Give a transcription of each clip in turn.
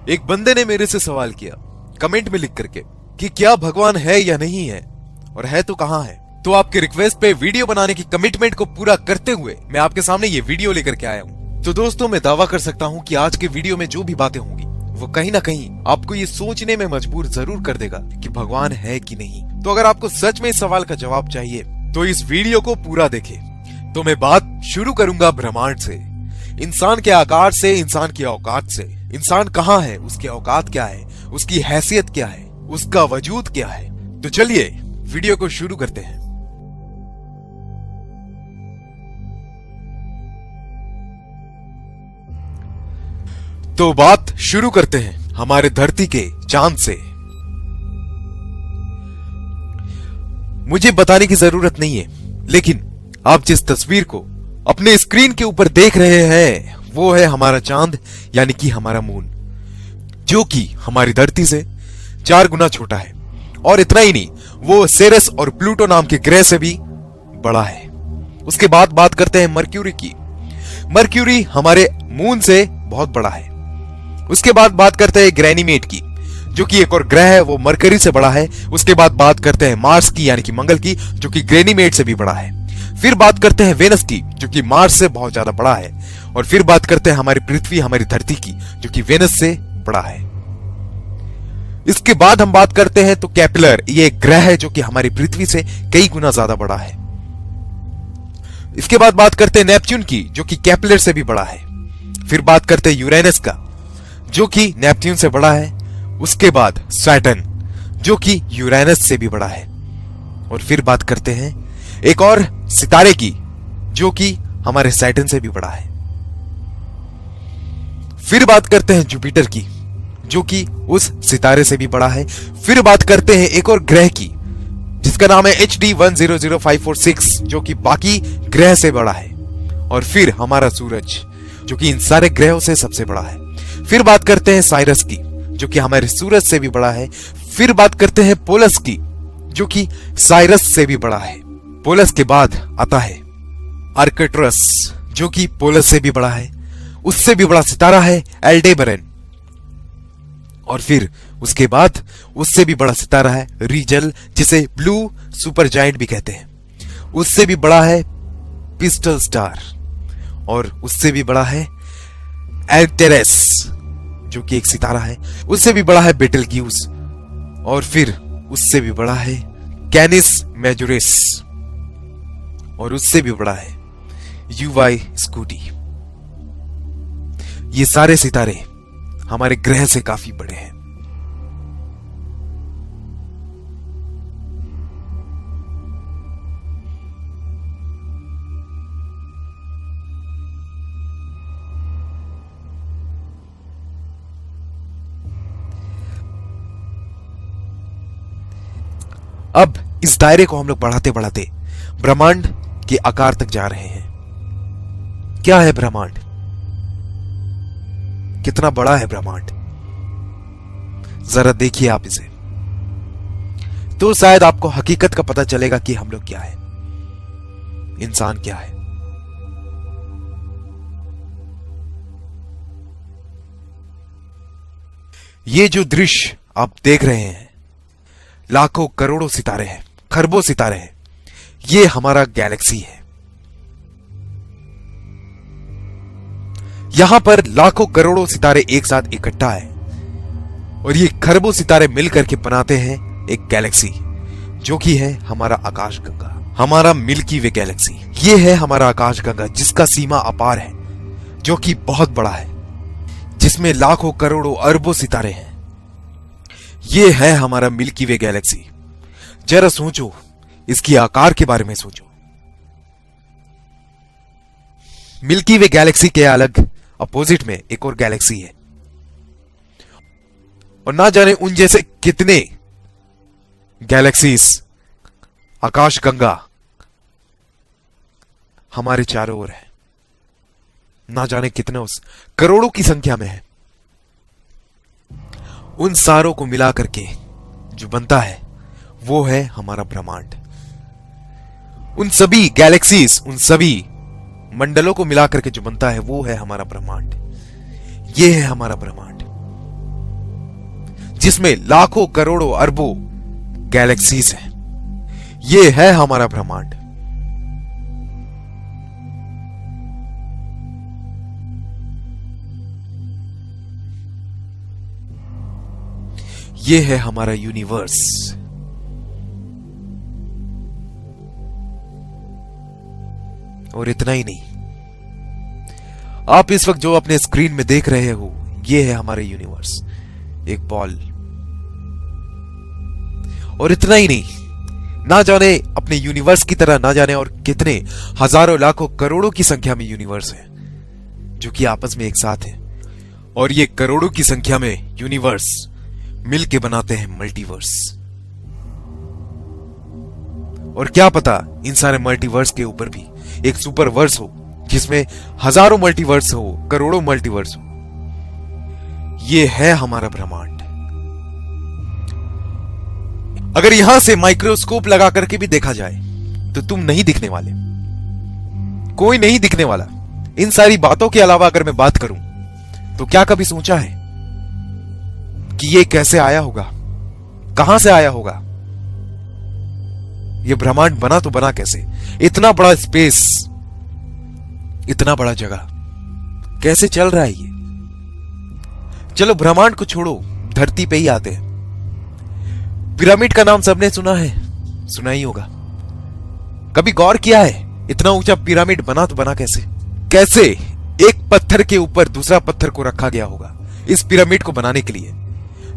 एक बंदे ने मेरे से सवाल किया कमेंट में लिख करके कि क्या भगवान है या नहीं है, और है तो कहां है। तो आपके रिक्वेस्ट पे वीडियो बनाने की कमिटमेंट को पूरा करते हुए मैं आपके सामने ये वीडियो लेकर के आया हूं। तो दोस्तों, मैं दावा कर सकता हूं कि आज के वीडियो में जो भी बातें होंगी वो कहीं ना कहीं आपको ये सोचने में मजबूर जरूर कर देगा कि भगवान है कि नहीं। तो अगर आपको सच में इस सवाल का जवाब चाहिए तो इस वीडियो को पूरा देखें। तो मैं बात शुरू करूंगा ब्रह्मांड से, इंसान के आकार से, इंसान की औकात से। इंसान कहां है, उसकी औकात क्या है, उसकी हैसियत क्या है, उसका वजूद क्या है। तो चलिए वीडियो को शुरू करते हैं। तो बात शुरू करते हैं हमारे धरती के चांद से। मुझे बताने की जरूरत नहीं है, लेकिन आप जिस तस्वीर को अपने स्क्रीन के ऊपर देख रहे हैं वो है हमारा चांद, यानी कि हमारा मून, जो कि हमारी धरती से 4 गुना छोटा है। और इतना ही नहीं, वो सेरेस और प्लूटो नाम के ग्रह से भी बड़ा है। उसके बाद बात करते हैं मर्क्यूरी की। मर्क्यूरी हमारे मून से बहुत बड़ा है। उसके बाद बात करते हैं ग्रैनीमेट की, जो कि एक और ग्रह है, वो मरकरी से बड़ा है। उसके बाद बात करते हैं मार्स की, यानी कि मंगल की, जो कि ग्रैनीमेट से भी बड़ा है। फिर बात करते हैं वेनस की, जो कि मार्स से बहुत ज्यादा बड़ा है। और फिर बात करते हैं हमारी पृथ्वी, हमारी धरती की, जो कि वेनस से बड़ा है। इसके बाद हम बात करते हैं तो कैप्लर, ये एक ग्रह है जो कि हमारी पृथ्वी से कई गुना ज्यादा बड़ा है। इसके बाद बात करते हैं नेपच्यून की, जो कि कैप्लर से भी बड़ा है। फिर बात करते हैं यूरेनस का, जो कि नेपच्यून से बड़ा है। उसके बाद सैटर्न, जो कि यूरेनस से भी बड़ा है। और फिर बात करते हैं एक और सितारे की, जो कि हमारे सैटर्न से भी बड़ा है। फिर बात करते हैं जुपिटर की, जो कि उस सितारे से भी बड़ा है। फिर बात करते हैं एक और ग्रह की, जिसका नाम है HD 100546, जो कि बाकी ग्रह से बड़ा है। और फिर हमारा सूरज, जो कि इन सारे ग्रहों से सबसे बड़ा है। फिर बात करते हैं साइरस की, जो कि हमारे सूरज से भी बड़ा है। फिर बात करते हैं पोलस की, जो कि साइरस से भी बड़ा है। पोलस के बाद आता है आर्कटुरस, जो कि पोलस से भी बड़ा है। उससे भी बड़ा सितारा है एल्डेबरन। और फिर उसके बाद उससे भी बड़ा सितारा है रीजल, जिसे ब्लू सुपर जायंट भी कहते हैं। उससे भी बड़ा है पिस्टल स्टार। और उससे भी बड़ा है एल्टेरेस, जो कि एक सितारा है। उससे भी बड़ा है बेटलग्यूस। और फिर उससे भी बड़ा है कैनिस मेजोरिस। और उससे भी बड़ा है यूवाई स्कूटी। ये सारे सितारे हमारे ग्रह से काफी बड़े हैं। अब इस दायरे को हम लोग बढ़ाते बढ़ाते ब्रह्मांड के आकार तक जा रहे हैं। क्या है ब्रह्मांड? कितना बड़ा है ब्रह्मांड? जरा देखिए आप इसे, तो शायद आपको हकीकत का पता चलेगा कि हम लोग क्या है, इंसान क्या है। ये जो दृश्य आप देख रहे हैं, लाखों करोड़ों सितारे हैं, खरबों सितारे हैं। ये हमारा गैलेक्सी है। यहां पर लाखों करोड़ों सितारे एक साथ इकट्ठा है, और ये खरबों सितारे मिलकर के बनाते हैं एक गैलेक्सी, जो कि है हमारा आकाशगंगा, हमारा मिल्की वे गैलेक्सी। ये है हमारा आकाशगंगा, जिसका सीमा अपार है, जो कि बहुत बड़ा है, जिसमें लाखों करोड़ों अरबों सितारे हैं। ये है हमारा मिल्की वे गैलेक्सी। जरा सोचो, इसकी आकार के बारे में सोचो। मिल्की वे गैलेक्सी के अलग अपोजिट में एक और गैलेक्सी है, और ना जाने उन जैसे कितने गैलेक्सीज, आकाशगंगा हमारे चारों ओर है। ना जाने कितने, उस करोड़ों की संख्या में है। उन सारों को मिला करके जो बनता है वो है हमारा ब्रह्मांड। उन सभी गैलेक्सीज, उन सभी मंडलों को मिलाकर के जो बनता है वो है हमारा ब्रह्मांड। ये है हमारा ब्रह्मांड। जिसमें लाखों करोड़ों अरबों गैलेक्सीज हैं। ये है हमारा ब्रह्मांड। ये है हमारा यूनिवर्स। और इतना ही नहीं, आप इस वक्त जो अपने स्क्रीन में देख रहे हो, ये है हमारा यूनिवर्स, एक बॉल। और इतना ही नहीं, ना जाने अपने यूनिवर्स की तरह ना जाने और कितने हजारों लाखों करोड़ों की संख्या में यूनिवर्स हैं जो कि आपस में एक साथ हैं। और ये करोड़ों की संख्या में यूनिवर्स मिलके बनाते हैं मल्टीवर्स। और क्या पता इन सारे मल्टीवर्स के ऊपर भी एक सुपरवर्स हो जिसमें हजारों मल्टीवर्स हो, करोड़ों मल्टीवर्स हो। ये है हमारा ब्रह्मांड। अगर यहां से माइक्रोस्कोप लगा करके भी देखा जाए तो तुम नहीं दिखने वाले, कोई नहीं दिखने वाला। इन सारी बातों के अलावा अगर मैं बात करूं तो क्या कभी सोचा है कि ये कैसे आया होगा, कहां से आया होगा? ये ब्रह्मांड बना तो बना कैसे? इतना बड़ा स्पेस, इतना बड़ा जगह कैसे चल रहा है ये? चलो ब्रह्मांड को छोड़ो, धरती पे ही आते हैं। पिरामिड का नाम सबने सुना है, सुना ही होगा। कभी गौर किया है इतना ऊंचा पिरामिड बना तो बना कैसे? कैसे एक पत्थर के ऊपर दूसरा पत्थर को रखा गया होगा इस पिरामिड को बनाने के लिए,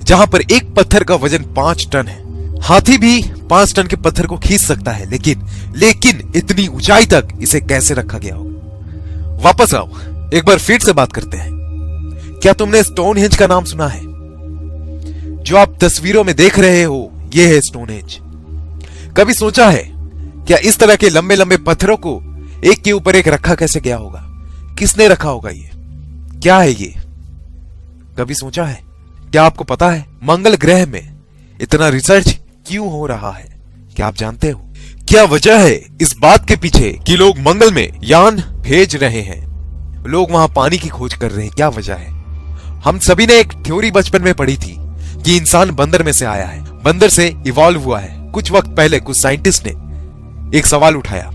जहां पर एक पत्थर का वजन 5 टन है। हाथी भी 5 टन के पत्थर को खींच सकता है, लेकिन इतनी ऊंचाई तक इसे कैसे रखा गया होगा? वापस आओ, एक बार फिर से बात करते हैं। क्या तुमने स्टोनहेंज का नाम सुना है? जो आप तस्वीरों में देख रहे हो, यह है स्टोनहेंज। कभी सोचा है क्या इस तरह के लंबे लंबे पत्थरों को एक के ऊपर एक रखा कैसे गया होगा? किसने रखा होगा? ये क्या है? ये कभी सोचा है? क्या आपको पता है मंगल ग्रह में इतना रिसर्च क्यों हो रहा है? क्या आप जानते हो क्या वजह है इस बात के पीछे कि लोग मंगल में यान भेज रहे हैं, लोग वहां पानी की खोज कर रहे हैं? क्या वजह है? हम सभी ने एक थ्योरी बचपन में पढ़ी थी कि इंसान बंदर में से आया है, बंदर से इवॉल्व हुआ है। कुछ वक्त पहले कुछ साइंटिस्ट ने एक सवाल उठाया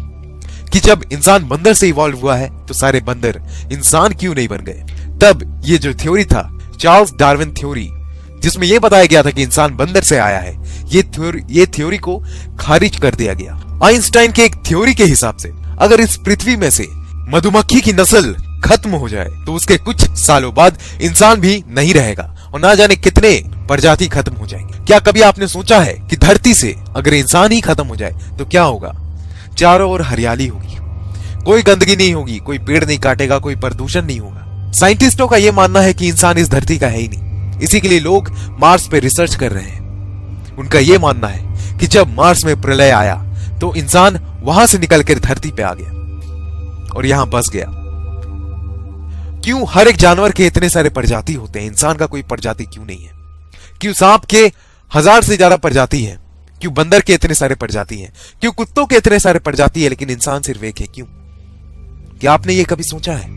कि जब इंसान बंदर से इवॉल्व हुआ है तो सारे बंदर इंसान क्यों नहीं बन गए? तब ये जो थ्योरी था, चार्ल्स डार्विन थ्योरी, जिसमें यह बताया गया था कि इंसान बंदर से आया है, ये थ्योरी को खारिज कर दिया गया। आइंस्टाइन के एक थ्योरी के हिसाब से अगर इस पृथ्वी में से मधुमक्खी की नस्ल खत्म हो जाए तो उसके कुछ सालों बाद इंसान भी नहीं रहेगा और ना जाने कितने प्रजाति खत्म हो जाएंगे। क्या कभी आपने सोचा है कि धरती से अगर इंसान ही खत्म हो जाए तो क्या होगा? चारों ओर हरियाली होगी, कोई गंदगी नहीं होगी, कोई पेड़ नहीं काटेगा, कोई प्रदूषण नहीं होगा। साइंटिस्टों का यह मानना है कि इंसान इस धरती का है ही नहीं, इसी के लिए लोग मार्स पे रिसर्च कर रहे हैं। उनका यह मानना है कि जब मार्स में प्रलय आया तो इंसान वहां से निकलकर धरती पे आ गया और यहां बस गया। क्यों हर एक जानवर के इतने सारे प्रजाति होते हैं, इंसान का कोई प्रजाति क्यों नहीं है? क्यों सांप के 1000 से ज्यादा प्रजाति है? क्यों बंदर के इतने सारे प्रजाति हैं? क्यों कुत्तों के इतने सारे प्रजाति है लेकिन इंसान सिर्फ एक है? क्यों? क्या आपने ये कभी सोचा है?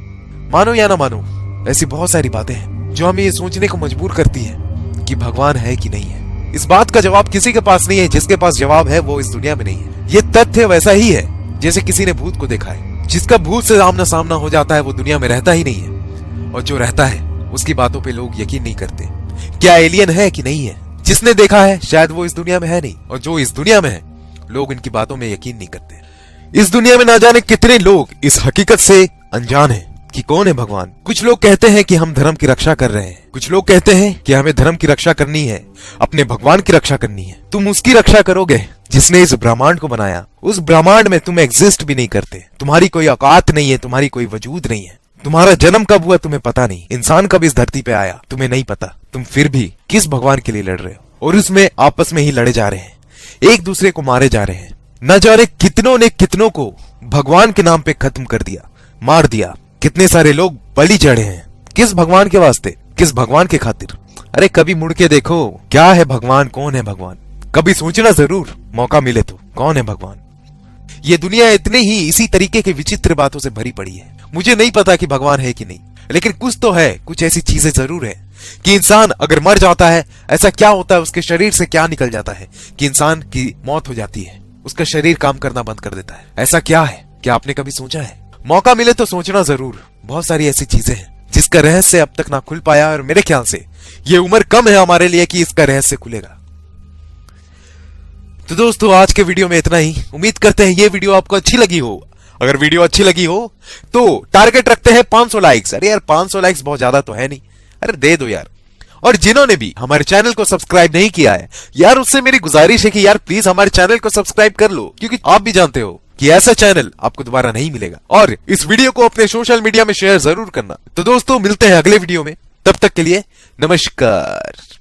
मानो या ना मानो, ऐसी बहुत सारी बातें हैं जो हमें ये सोचने को मजबूर करती है कि भगवान है कि नहीं है। इस बात का जवाब किसी के पास नहीं है। जिसके पास जवाब है वो इस दुनिया में नहीं है। ये तथ्य वैसा ही है जैसे किसी ने भूत को देखा है। जिसका भूत से आमना सामना हो जाता है वो दुनिया में रहता ही नहीं है, और जो रहता है उसकी बातों पे लोग यकीन नहीं करते। क्या एलियन है कि नहीं है? जिसने देखा है शायद वो इस दुनिया में है नहीं, और जो इस दुनिया में है लोग इनकी बातों में यकीन नहीं करते। इस दुनिया में ना जाने कितने लोग इस हकीकत से अनजान हैं कि कौन है भगवान। कुछ लोग कहते हैं कि हम धर्म की रक्षा कर रहे हैं, कुछ लोग कहते हैं कि हमें धर्म की रक्षा करनी है, अपने भगवान की रक्षा करनी है। तुम उसकी रक्षा करोगे जिसने इस ब्रह्मांड को बनाया। उस ब्रह्मांड में तुम एग्जिस्ट भी नहीं करते, तुम्हारी कोई औकात नहीं है, तुम्हारी कोई वजूद नहीं है। तुम्हारा जन्म कब हुआ तुम्हें पता नहीं, इंसान कब इस धरती पे आया तुम्हें नहीं पता। तुम फिर भी किस भगवान के लिए लड़ रहे हो, और उसमें आपस में ही लड़े जा रहे हैं, एक दूसरे को मारे जा रहे हैं। न जाने कितनों ने कितनों को भगवान के नाम पे खत्म कर दिया, मार दिया। कितने सारे लोग बलि चढ़े हैं, किस भगवान के वास्ते, किस भगवान के खातिर? अरे कभी मुड़ के देखो, क्या है भगवान, कौन है भगवान? कभी सोचना जरूर, मौका मिले तो, कौन है भगवान? ये दुनिया इतने ही इसी तरीके के विचित्र बातों से भरी पड़ी है। मुझे नहीं पता कि भगवान है कि नहीं, लेकिन कुछ तो है, कुछ ऐसी चीजें जरूर है कि इंसान अगर मर जाता है ऐसा क्या होता है, उसके शरीर से क्या निकल जाता है कि इंसान की मौत हो जाती है, उसका शरीर काम करना बंद कर देता है। ऐसा क्या है, क्या आपने कभी सोचा है? मौका मिले तो सोचना जरूर। बहुत सारी ऐसी चीजें हैं जिसका रहस्य अब तक ना खुल पाया, और मेरे ख्याल से ये उम्र कम है हमारे लिए कि इसका रहस्य खुलेगा। तो दोस्तों आज के वीडियो में इतना ही। उम्मीद करते हैं ये वीडियो आपको अच्छी लगी हो। अगर वीडियो अच्छी लगी हो तो टारगेट रखते हैं 500 लाइक्स। अरे यार 500 लाइक्स बहुत ज्यादा तो है नहीं, अरे दे दो यार। और जिन्होंने भी हमारे चैनल को सब्सक्राइब नहीं किया है यार, उससे मेरी गुजारिश है कि यार प्लीज हमारे चैनल को सब्सक्राइब कर लो, क्योंकि आप भी जानते हो कि ऐसा चैनल आपको दोबारा नहीं मिलेगा। और इस वीडियो को अपने सोशल मीडिया में शेयर जरूर करना। तो दोस्तों मिलते हैं अगले वीडियो में, तब तक के लिए नमस्कार।